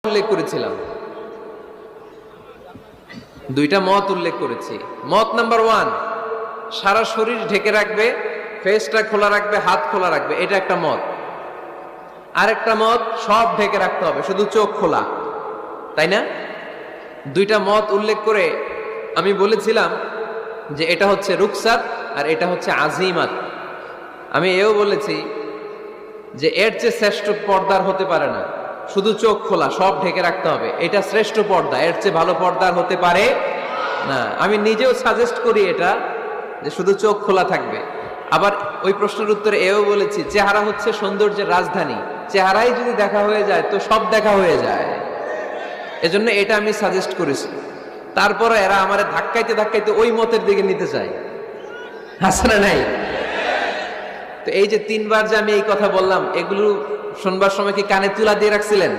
উল্লেখ করেছিলাম, দুইটা মত উল্লেখ করেছি। মত নাম্বার 1, সারা শরীর ঢেকে রাখবে, ফেসটা খোলা রাখবে, হাত খোলা রাখবে, এটা একটা মত। আরেকটা মত, সব ঢেকে রাখতে হবে, শুধু চোখ খোলা, তাই না? দুইটা মত উল্লেখ করে আমি বলেছিলাম যে এটা হচ্ছে রুকসাত আর এটা হচ্ছে আজিমাত। আমি এও বলেছি যে এর চেয়ে শ্রেষ্ঠ পর্দার হতে পারে না, শুধু চোখ খোলা, সব ঢেকে রাখতে হবে, এটা শ্রেষ্ঠ পর্দা, এর চেয়ে ভালো পর্দার হতে পারে না। আমি নিজেও সাজেস্ট করি এটা, যে শুধু চোখ খোলা থাকবে। আবার ওই প্রশ্নের উত্তরে এও বলেছি, চেহারা হচ্ছে সৌন্দর্যের রাজধানী, চেহারাই যদি দেখা হয়ে যায় তো সব দেখা হয়ে যায়, এজন্য এটা আমি সাজেস্ট করেছি। তারপরে এরা আমারে ধাক্কাইতে ধাক্কাইতে ওই মতের দিকে নিতে চায়, আছে না নাই? তো এই যে 3বার যে আমি এই কথা বললাম, এগুলো শুনবার সময় কি কানে তুলা দিয়ে রাখছিলেন?